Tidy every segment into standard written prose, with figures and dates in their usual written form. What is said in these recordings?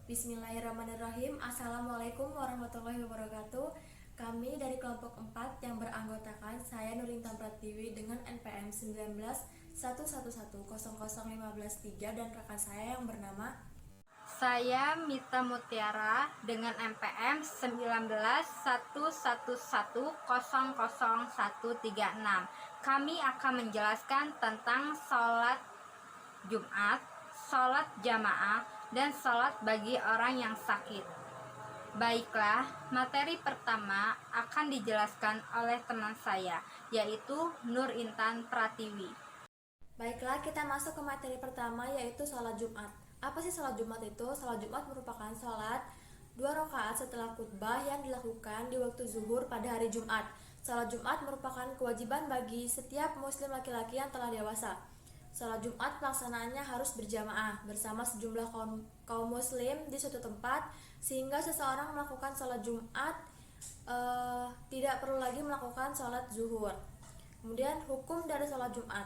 Bismillahirrahmanirrahim. Assalamualaikum warahmatullahi wabarakatuh. Kami dari kelompok 4 yang beranggotakan saya Nurintan Pratiwi dengan NPM 1911100153 dan rekan saya yang bernama Saya Mita Mutiara dengan NPM 1911100136. Kami akan menjelaskan tentang sholat Jumat, sholat jamaah, dan sholat bagi orang yang sakit. Baiklah, materi pertama akan dijelaskan oleh teman saya, yaitu Nur Intan Pratiwi. Baiklah, kita masuk ke materi pertama, yaitu sholat Jumat. Apa sih sholat Jumat itu? Sholat Jumat merupakan sholat 2 rakaat setelah khutbah yang dilakukan di waktu zuhur pada hari Jumat. Sholat Jumat merupakan kewajiban bagi setiap muslim laki-laki yang telah dewasa. Sholat Jumat pelaksanaannya harus berjamaah bersama sejumlah kaum muslim di suatu tempat, sehingga seseorang melakukan sholat Jumat tidak perlu lagi melakukan sholat zuhur. Kemudian hukum dari sholat Jumat.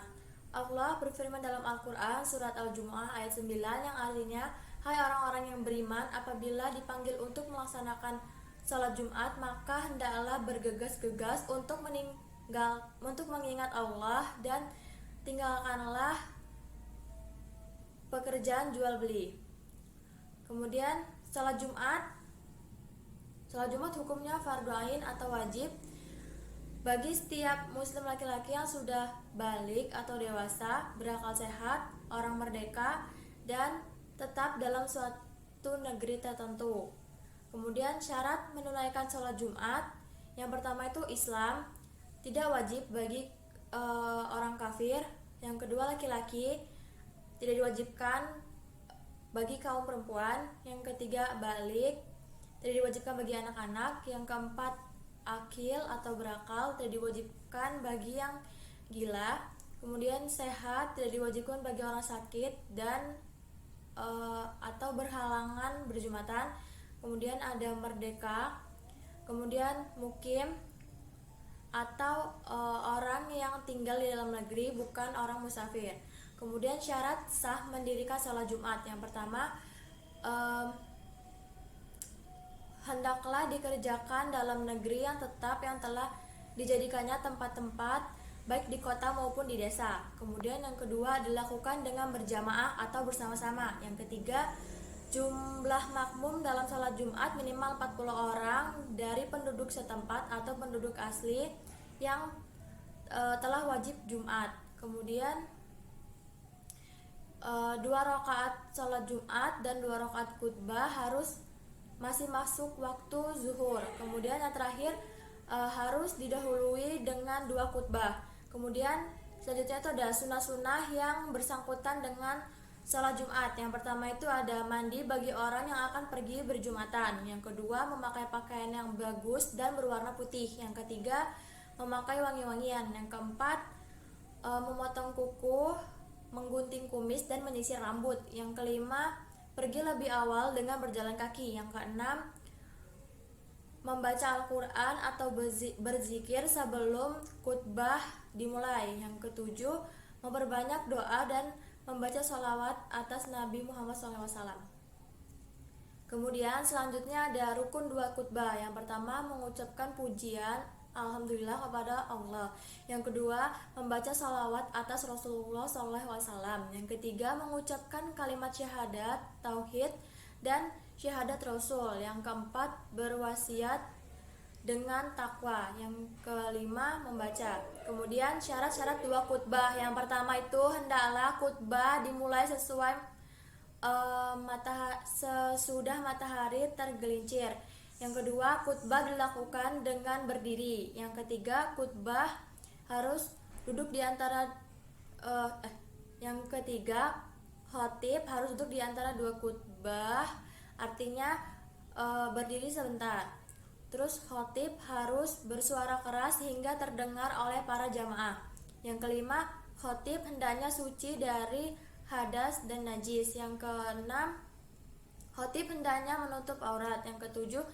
Allah berfirman dalam Al-Quran surat Al-Jumu'ah ayat 9 yang artinya, hai orang-orang yang beriman, apabila dipanggil untuk melaksanakan sholat Jumat, maka hendaklah bergegas-gegas untuk mengingat Allah dan tinggalkanlah pekerjaan jual beli. Kemudian sholat Jumat hukumnya fardu ain atau wajib bagi setiap muslim laki-laki yang sudah balik atau dewasa, berakal sehat, orang merdeka, dan tetap dalam suatu negeri tertentu. Kemudian syarat menunaikan sholat Jumat, yang pertama itu Islam, tidak wajib bagi orang kafir. Yang kedua laki-laki, tidak diwajibkan bagi kaum perempuan. Yang ketiga balik, tidak diwajibkan bagi anak-anak. Yang keempat akil atau berakal, tidak diwajibkan bagi yang gila. Kemudian sehat, tidak diwajibkan bagi orang sakit dan atau berhalangan berjumatan. Kemudian ada merdeka. Kemudian mukim atau orang yang tinggal di dalam negeri, bukan orang musafir. Kemudian syarat sah mendirikan sholat Jumat, yang pertama hendaklah dikerjakan dalam negeri yang tetap yang telah dijadikannya tempat-tempat baik di kota maupun di desa. Kemudian yang kedua dilakukan dengan berjamaah atau bersama-sama. Yang ketiga, jumlah makmum dalam sholat Jumat minimal 40 orang dari penduduk setempat atau penduduk asli yang telah wajib Jumat. Kemudian 2 rakaat sholat Jumat dan 2 rakaat khutbah harus masih masuk waktu zuhur. Kemudian yang terakhir harus didahului dengan 2 khutbah. Kemudian selanjutnya itu ada sunnah-sunnah yang bersangkutan dengan sholat Jumat. Yang pertama itu ada mandi bagi orang yang akan pergi berjumatan. Yang kedua, memakai pakaian yang bagus dan berwarna putih. Yang ketiga, memakai wangi-wangian. Yang keempat, memotong kuku, menggunting kumis dan menyisir rambut. Yang kelima, pergi lebih awal dengan berjalan kaki. Yang keenam, membaca Al-Quran atau berzikir sebelum khutbah dimulai. Yang ketujuh, memperbanyak doa dan membaca sholawat atas Nabi Muhammad SAW. Kemudian selanjutnya ada rukun 2 khutbah. Yang pertama, mengucapkan pujian Alhamdulillah kepada Allah. Yang kedua, membaca sholawat atas Rasulullah SAW. Yang ketiga, mengucapkan kalimat syahadat, tauhid, dan syahadat Rasul. Yang keempat, berwasiat dengan takwa. Yang kelima, membaca. Kemudian syarat-syarat 2 khutbah. Yang pertama itu hendaklah khutbah dimulai sesuai sesudah matahari tergelincir. Yang kedua, khutbah dilakukan dengan berdiri. Yang ketiga, khutbah harus duduk di antara yang ketiga, khatib harus duduk di antara 2 khutbah, artinya berdiri sebentar. Terus khatib harus bersuara keras hingga terdengar oleh para jamaah. Yang kelima, khatib hendaknya suci dari hadas dan najis. Yang keenam, khatib hendaknya menutup aurat. Yang ketujuh,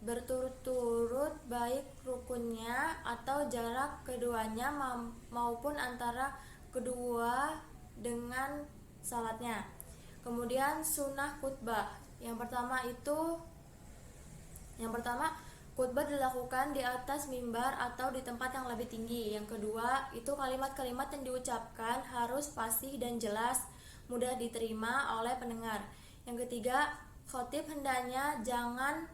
berturut-turut baik rukunnya atau jarak keduanya maupun antara kedua dengan salatnya. Kemudian sunnah khutbah. Yang pertama, khutbah dilakukan di atas mimbar atau di tempat yang lebih tinggi. Yang kedua, itu kalimat-kalimat yang diucapkan harus fasih dan jelas, mudah diterima oleh pendengar. Yang ketiga, khotib hendaknya jangan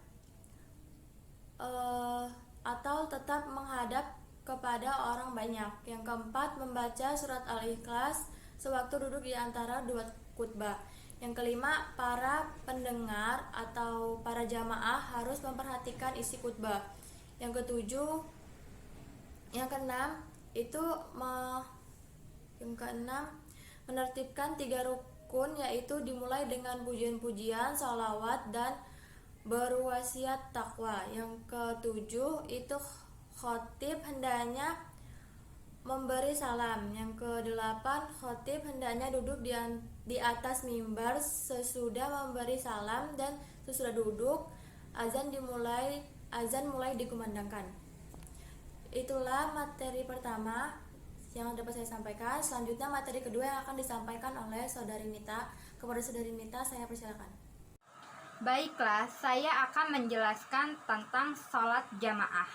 atau tetap menghadap kepada orang banyak. Yang keempat, membaca surat Al-Ikhlas sewaktu duduk di antara dua khutbah. Yang kelima, para pendengar atau para jamaah harus memperhatikan isi khutbah. Yang keenam, menertibkan 3 rukun, yaitu dimulai dengan pujian-pujian, sholawat, dan berwasiat takwa. Yang ketujuh, itu khotib hendaknya memberi salam. Yang kedelapan, khotib hendaknya duduk di atas mimbar sesudah memberi salam, dan sesudah duduk azan mulai dikumandangkan. Itulah materi pertama yang dapat saya sampaikan. Selanjutnya materi kedua yang akan disampaikan oleh Saudari Nita. Kepada Saudari Nita, saya persilakan. Baiklah, saya akan menjelaskan tentang sholat jamaah.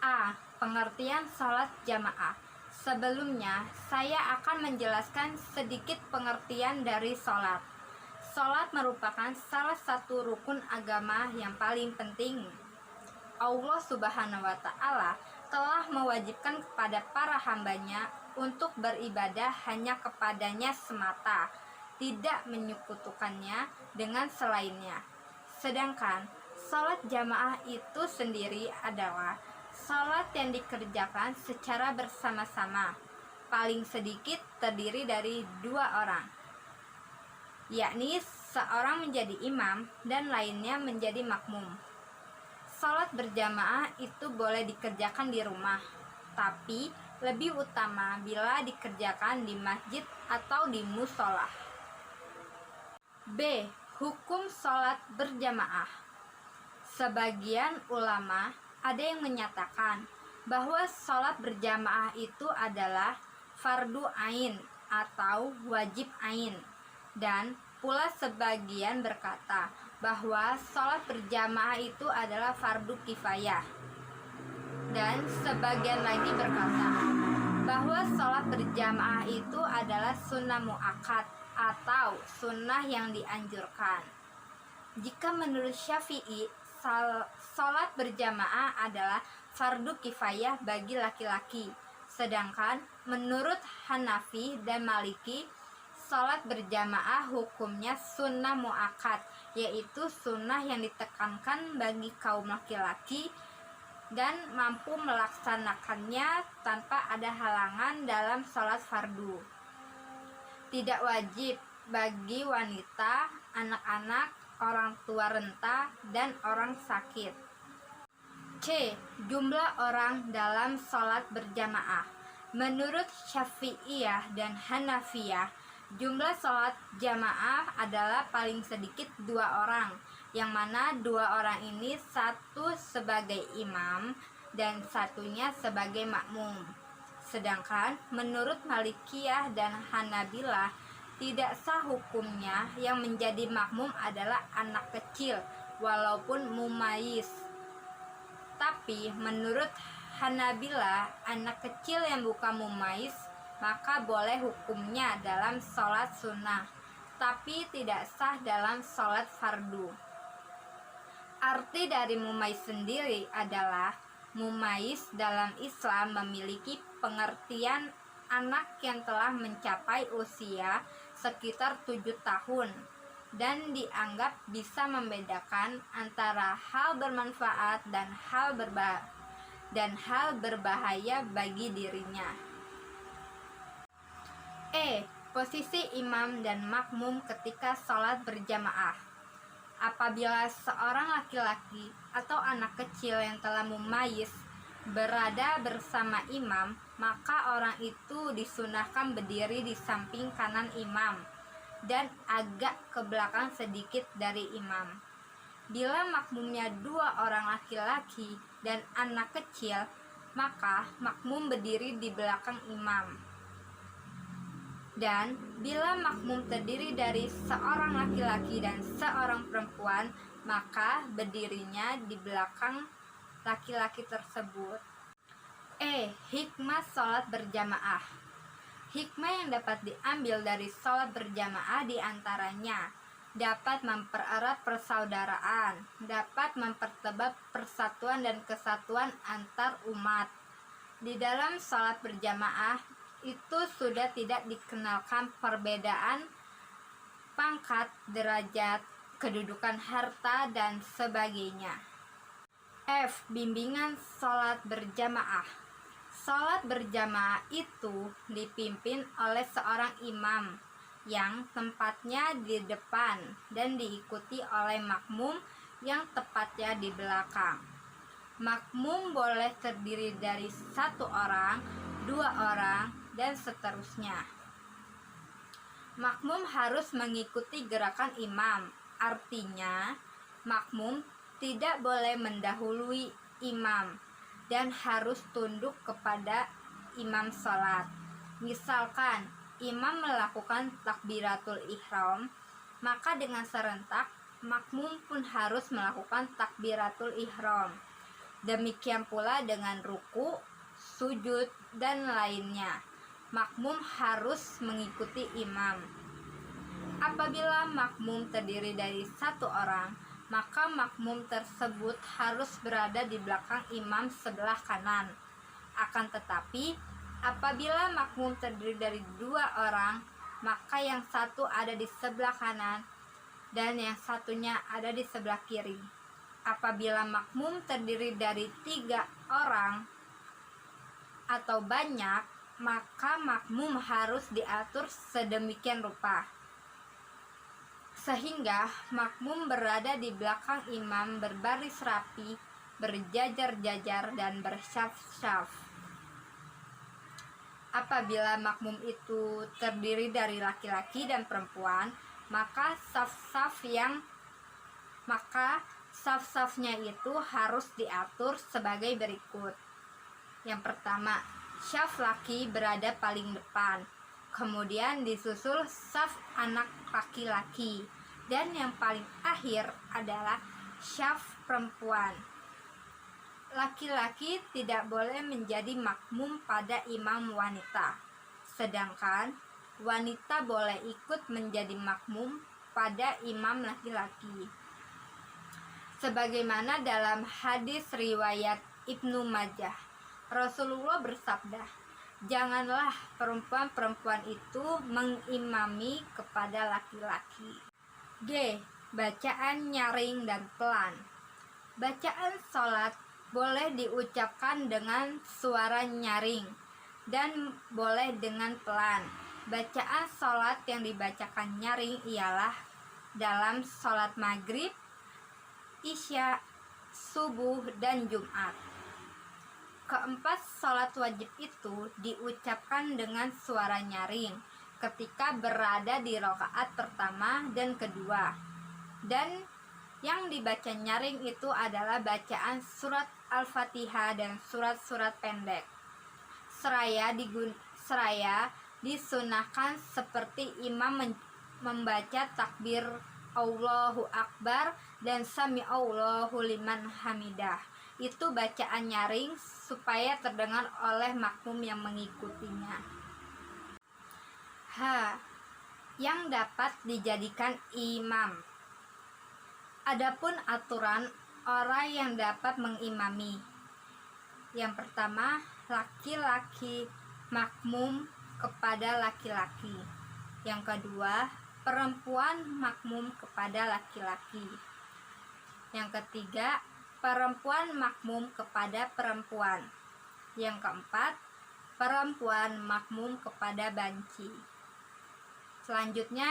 A. Pengertian sholat jamaah. Sebelumnya, saya akan menjelaskan sedikit pengertian dari sholat. Sholat merupakan salah satu rukun agama yang paling penting. Allah Subhanahu wa Ta'ala telah mewajibkan kepada para hambanya untuk beribadah hanya kepadanya semata, tidak menyekutukannya dengan selainnya. Sedangkan sholat jamaah itu sendiri adalah sholat yang dikerjakan secara bersama-sama, paling sedikit terdiri dari 2 orang, yakni seorang menjadi imam dan lainnya menjadi makmum. Sholat berjamaah itu boleh dikerjakan di rumah, tapi lebih utama bila dikerjakan di masjid atau di musola. B. Hukum sholat berjamaah. Sebagian ulama ada yang menyatakan bahwa sholat berjamaah itu adalah fardu ain atau wajib ain, dan pula sebagian berkata bahwa sholat berjamaah itu adalah fardu kifayah, dan sebagian lagi berkata bahwa sholat berjamaah itu adalah sunnah muakkad atau sunnah yang dianjurkan. Jika menurut Syafi'i, sholat berjamaah adalah fardu kifayah bagi laki-laki, sedangkan menurut Hanafi dan Maliki, sholat berjamaah hukumnya sunnah muakkad, yaitu sunnah yang ditekankan bagi kaum laki-laki dan mampu melaksanakannya tanpa ada halangan dalam sholat fardu. Tidak wajib bagi wanita, anak-anak, orang tua renta, dan orang sakit. C. Jumlah orang dalam sholat berjamaah. Menurut Syafi'iyah dan Hanafiyah, jumlah sholat jamaah adalah paling sedikit 2 orang, yang mana 2 orang ini satu sebagai imam dan satunya sebagai makmum. Sedangkan menurut Malikiyah dan Hanabilah, tidak sah hukumnya yang menjadi makmum adalah anak kecil walaupun mumayyiz. Tapi menurut Hanabilah, anak kecil yang bukan mumayyiz maka boleh hukumnya dalam sholat sunnah, tapi tidak sah dalam sholat fardu. Arti dari mumayyiz sendiri adalah mumayyiz dalam Islam memiliki pengertian anak yang telah mencapai usia sekitar 7 tahun dan dianggap bisa membedakan antara hal bermanfaat dan hal berbahaya bagi dirinya. E. Posisi imam dan makmum ketika sholat berjamaah. Apabila seorang laki-laki atau anak kecil yang telah mumayyiz berada bersama imam, maka orang itu disunahkan berdiri di samping kanan imam dan agak ke belakang sedikit dari imam. Bila makmumnya 2 orang laki-laki dan anak kecil, maka makmum berdiri di belakang imam. Dan bila makmum terdiri dari seorang laki-laki dan seorang perempuan, maka berdirinya di belakang laki-laki tersebut. Hikmah sholat berjamaah. Hikmah yang dapat diambil dari sholat berjamaah diantaranya dapat mempererat persaudaraan, dapat mempertebal persatuan dan kesatuan antar umat. Di dalam sholat berjamaah itu sudah tidak dikenalkan perbedaan pangkat, derajat, kedudukan harta, dan sebagainya. Bimbingan sholat berjamaah. Sholat berjamaah itu dipimpin oleh seorang imam yang tempatnya di depan dan diikuti oleh makmum yang tepatnya di belakang. Makmum boleh terdiri dari 1 orang, 2 orang, dan seterusnya. Makmum harus mengikuti gerakan imam, artinya makmum tidak boleh mendahului imam dan harus tunduk kepada imam sholat. Misalkan imam melakukan takbiratul ihram, maka dengan serentak makmum pun harus melakukan takbiratul ihram. Demikian pula dengan ruku, sujud, dan lainnya. Makmum harus mengikuti imam. Apabila makmum terdiri dari 1 orang, maka makmum tersebut harus berada di belakang imam sebelah kanan. Akan tetapi, apabila makmum terdiri dari 2 orang, maka yang satu ada di sebelah kanan dan yang satunya ada di sebelah kiri. Apabila makmum terdiri dari 3 orang atau banyak, maka makmum harus diatur sedemikian rupa sehingga makmum berada di belakang imam berbaris rapi, berjajar-jajar, dan bersyaf-syaf. Apabila makmum itu terdiri dari laki-laki dan perempuan, maka saf-safnya itu harus diatur sebagai berikut. Yang pertama, syaf laki berada paling depan, kemudian disusul saf anak laki-laki, dan yang paling akhir adalah syaf perempuan. Laki-laki tidak boleh menjadi makmum pada imam wanita, sedangkan wanita boleh ikut menjadi makmum pada imam laki-laki. Sebagaimana dalam hadis riwayat Ibnu Majah, Rasulullah bersabda, "Janganlah perempuan-perempuan itu mengimami kepada laki-laki." Bacaan nyaring dan pelan. Bacaan sholat boleh diucapkan dengan suara nyaring dan boleh dengan pelan. Bacaan sholat yang dibacakan nyaring ialah dalam sholat maghrib, isya, subuh, dan Jumat. Keempat sholat wajib itu diucapkan dengan suara nyaring ketika berada di rakaat pertama dan kedua, dan yang dibaca nyaring itu adalah bacaan surat Al-Fatihah dan surat-surat pendek. Seraya disunahkan seperti imam membaca takbir Allahu Akbar dan Sami Allahu liman hamidah. Itu bacaan nyaring supaya terdengar oleh makmum yang mengikutinya. Yang dapat dijadikan imam. Adapun aturan orang yang dapat mengimami. Yang pertama, laki-laki makmum kepada laki-laki. Yang kedua, perempuan makmum kepada laki-laki. Yang ketiga, perempuan makmum kepada perempuan. Yang keempat, perempuan makmum kepada banci. Selanjutnya,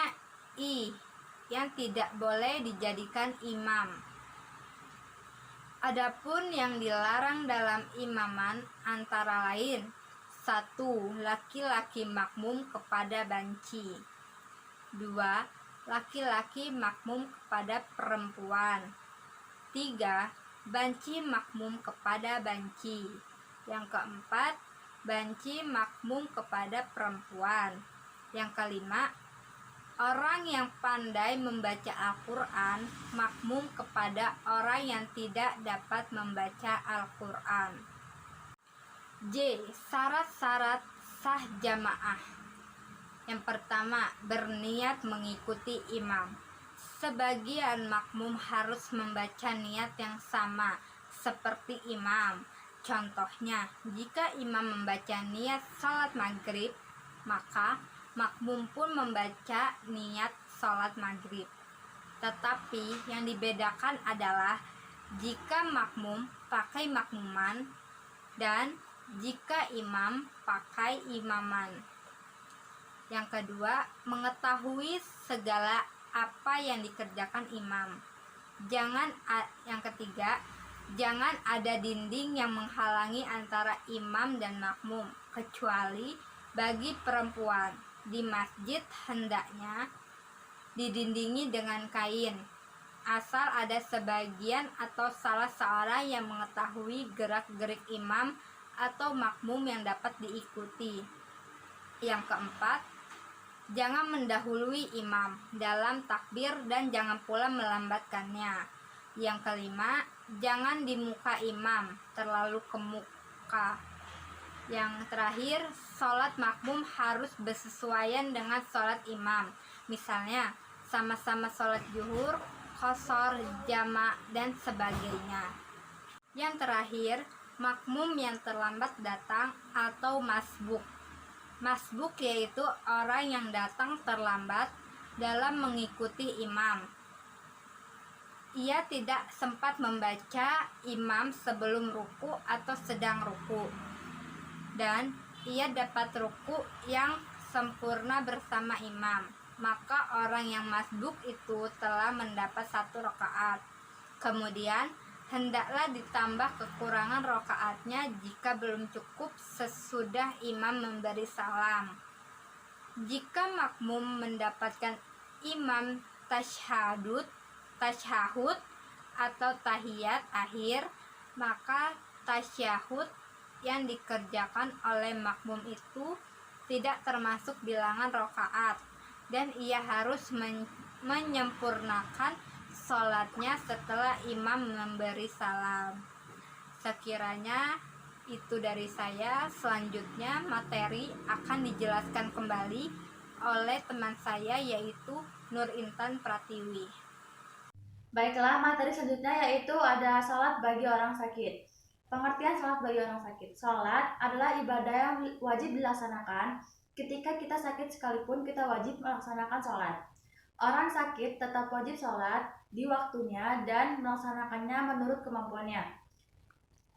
yang tidak boleh dijadikan imam. Adapun yang dilarang dalam imaman antara lain: 1. Laki-laki makmum kepada banci. 2. Laki-laki makmum kepada perempuan. 3. Banci makmum kepada banci. Yang keempat, banci makmum kepada perempuan. Yang kelima, orang yang pandai membaca Al-Quran makmum kepada orang yang tidak dapat membaca Al-Quran. J. Syarat-syarat sah jamaah. Yang pertama, berniat mengikuti imam. Sebagian makmum harus membaca niat yang sama seperti imam. Contohnya, jika imam membaca niat sholat maghrib, maka makmum pun membaca niat sholat maghrib. Tetapi yang dibedakan adalah jika makmum pakai makmuman dan jika imam pakai imaman. Yang kedua, mengetahui segala apa yang dikerjakan imam. Yang ketiga, jangan ada dinding yang menghalangi antara imam dan makmum, kecuali bagi perempuan. Di masjid hendaknya didindingi dengan kain, asal ada sebagian atau salah seorang yang mengetahui gerak-gerik imam atau makmum yang dapat diikuti. Yang keempat, jangan mendahului imam dalam takbir dan jangan pula melambatkannya. Yang kelima, jangan di muka imam, terlalu ke muka. Yang terakhir, sholat makmum harus bersesuaian dengan sholat imam. Misalnya, sama-sama sholat zuhur, qashar, jama, dan sebagainya. Yang terakhir, makmum yang terlambat datang atau masbuk. Masbuk yaitu orang yang datang terlambat dalam mengikuti imam. Ia tidak sempat membaca imam sebelum ruku atau sedang ruku, dan ia dapat ruku yang sempurna bersama imam. Maka orang yang masbuk itu telah mendapat 1 rakaat. Kemudian hendaklah ditambah kekurangan rakaatnya jika belum cukup sesudah imam memberi salam. Jika makmum mendapatkan imam tasyahud atau tahiyat akhir, maka tasyahud yang dikerjakan oleh makmum itu tidak termasuk bilangan rakaat, dan ia harus menyempurnakan sholatnya setelah imam memberi salam. Sekiranya itu dari saya. Selanjutnya materi akan dijelaskan kembali oleh teman saya, yaitu Nur Intan Pratiwi. Baiklah, materi selanjutnya yaitu ada sholat bagi orang sakit. Pengertian sholat bagi orang sakit. Sholat adalah ibadah yang wajib dilaksanakan. Ketika kita sakit sekalipun kita wajib melaksanakan sholat. Orang sakit tetap wajib sholat di waktunya dan melaksanakannya menurut kemampuannya.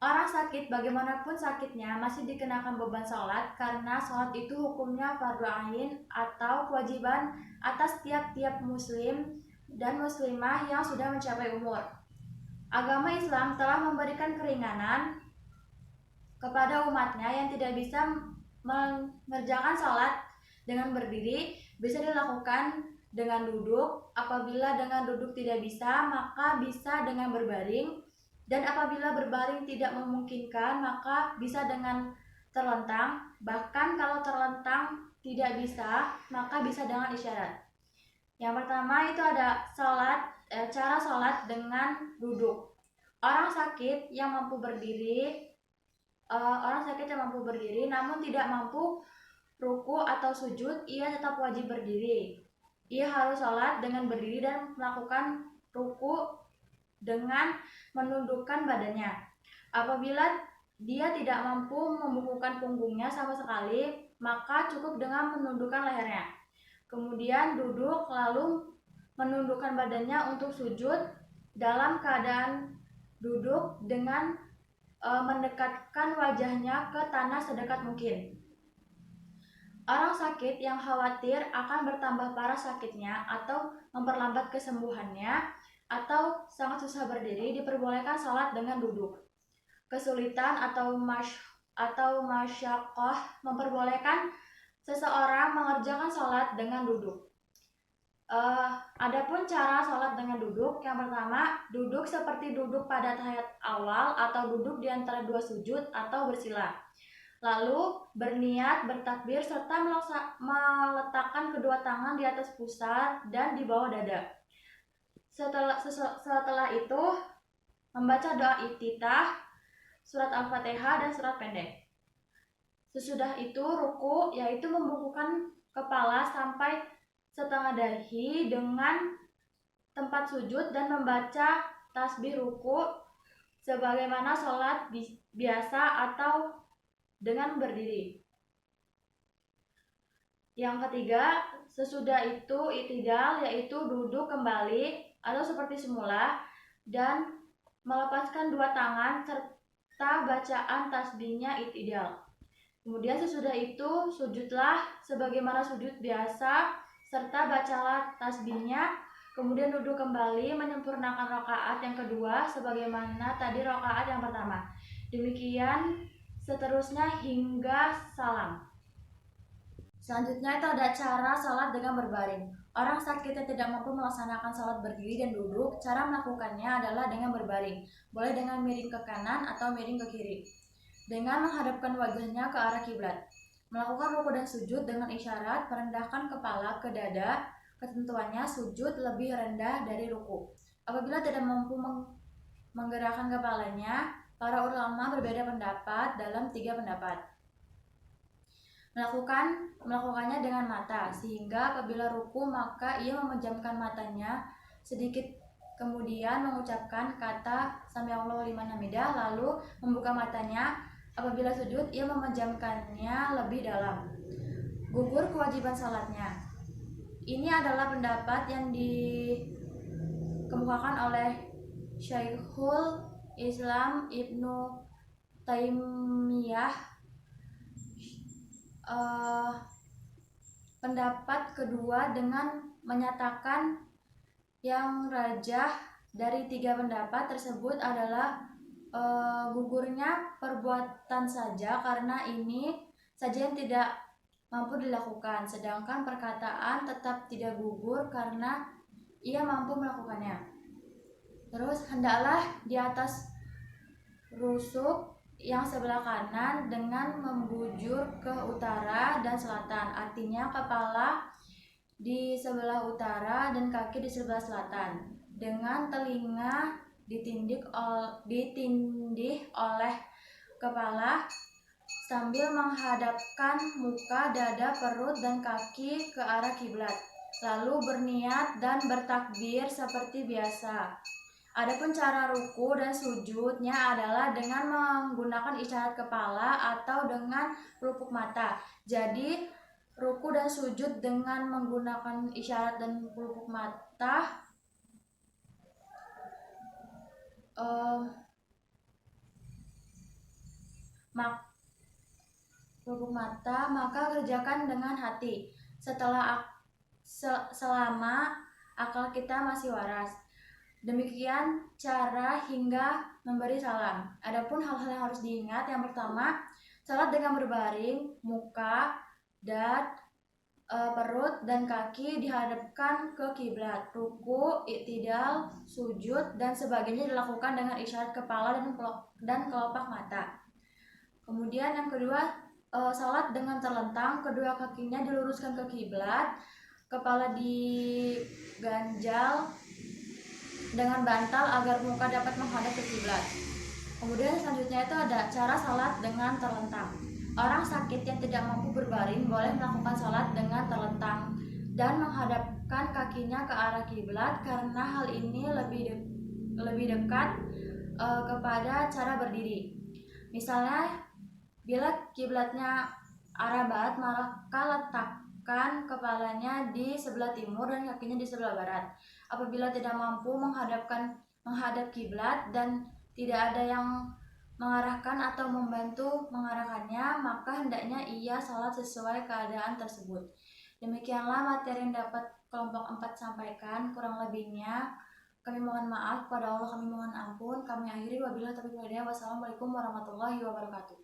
Orang sakit bagaimanapun sakitnya masih dikenakan beban sholat karena sholat itu hukumnya fardu ain atau kewajiban atas tiap-tiap muslim dan muslimah yang sudah mencapai umur. Agama Islam telah memberikan keringanan kepada umatnya yang tidak bisa mengerjakan sholat dengan berdiri, bisa dilakukan dengan duduk. Apabila dengan duduk tidak bisa, maka bisa dengan berbaring, dan apabila berbaring tidak memungkinkan, maka bisa dengan terlentang. Bahkan kalau terlentang tidak bisa, maka bisa dengan isyarat. Yang pertama itu ada cara sholat dengan duduk. Orang sakit yang mampu berdiri namun tidak mampu ruku atau sujud, ia tetap wajib berdiri. Ia harus sholat dengan berdiri dan melakukan ruku dengan menundukkan badannya. Apabila dia tidak mampu membungkukkan punggungnya sama sekali, maka cukup dengan menundukkan lehernya. Kemudian duduk lalu menundukkan badannya untuk sujud. Dalam keadaan duduk dengan mendekatkan wajahnya ke tanah sedekat mungkin. Orang sakit yang khawatir akan bertambah parah sakitnya atau memperlambat kesembuhannya atau sangat susah berdiri diperbolehkan sholat dengan duduk. Kesulitan atau masyaqqah memperbolehkan seseorang mengerjakan sholat dengan duduk. Adapun cara sholat dengan duduk, yang pertama, duduk seperti duduk pada tahiyat awal atau duduk di antara 2 sujud atau bersila. Lalu berniat bertakbir serta meletakkan kedua tangan di atas pusar dan di bawah dada. Setelah itu membaca doa iftitah, surat Al-Fatihah dan surat pendek. Sesudah itu ruku, yaitu membungkukkan kepala sampai setengah dahi dengan tempat sujud dan membaca tasbih ruku sebagaimana sholat biasa atau dengan berdiri. Yang ketiga, sesudah itu i'tidal, yaitu duduk kembali atau seperti semula dan melepaskan dua tangan serta bacaan tasbihnya i'tidal. Kemudian sesudah itu sujudlah sebagaimana sujud biasa serta bacalah tasbihnya. Kemudian duduk kembali menyempurnakan rakaat yang kedua sebagaimana tadi rakaat yang pertama. Demikian seterusnya hingga salam. Selanjutnya itu ada cara salat dengan berbaring. Orang sakit yang tidak mampu melaksanakan salat berdiri dan duduk, cara melakukannya adalah dengan berbaring. Boleh dengan miring ke kanan atau miring ke kiri, dengan menghadapkan wajahnya ke arah kiblat. Melakukan ruku dan sujud dengan isyarat merendahkan kepala ke dada. Ketentuannya sujud lebih rendah dari ruku. Apabila tidak mampu menggerakkan kepalanya, para ulama berbeda pendapat dalam 3 pendapat. Melakukannya dengan mata, sehingga apabila ruku maka ia memejamkan matanya sedikit, kemudian mengucapkan kata Samiallahu liman hamidah, lalu membuka matanya. Apabila sujud, ia memejamkannya lebih dalam. Gugur kewajiban salatnya. Ini adalah pendapat yang dikemukakan oleh Syekhul Islam Ibnu Taimiyah. Pendapat kedua dengan menyatakan yang rajah dari 3 pendapat tersebut adalah gugurnya perbuatan saja, karena ini saja yang tidak mampu dilakukan, sedangkan perkataan tetap tidak gugur karena ia mampu melakukannya. Terus hendaklah di atas rusuk yang sebelah kanan dengan membujur ke utara dan selatan, artinya kepala di sebelah utara dan kaki di sebelah selatan, dengan telinga ditindih oleh kepala sambil menghadapkan muka, dada, perut, dan kaki ke arah kiblat, lalu berniat dan bertakbir seperti biasa. Adapun cara ruku dan sujudnya adalah dengan menggunakan isyarat kepala atau dengan pelupuk mata. Jadi ruku dan sujud dengan menggunakan isyarat dan pelupuk mata maka kerjakan dengan hati selama akal kita masih waras. Demikian cara hingga memberi salam. Adapun hal-hal yang harus diingat, yang pertama, salat dengan berbaring, muka, dada, perut dan kaki dihadapkan ke kiblat. Ruku, i'tidal, sujud dan sebagainya dilakukan dengan isyarat kepala dan kelopak mata. Kemudian yang kedua, salat dengan terlentang, kedua kakinya diluruskan ke kiblat, kepala diganjal dengan bantal agar muka dapat menghadap ke kiblat. Kemudian selanjutnya itu ada cara salat dengan terlentang. Orang sakit yang tidak mampu berbaring boleh melakukan salat dengan terlentang dan menghadapkan kakinya ke arah kiblat, karena hal ini lebih dekat kepada cara berdiri. Misalnya, bila kiblatnya arah barat, maka letakkan kepalanya di sebelah timur dan kakinya di sebelah barat. Apabila tidak mampu menghadap kiblat dan tidak ada yang mengarahkan atau membantu mengarahkannya, maka hendaknya ia salat sesuai keadaan tersebut. Demikianlah materi yang dapat kelompok 4 sampaikan. Kurang lebihnya kami mohon maaf, pada Allah kami mohon ampun. Kami akhiri, wabillahi taufiq wal hidayah. Wassalamualaikum warahmatullahi wabarakatuh.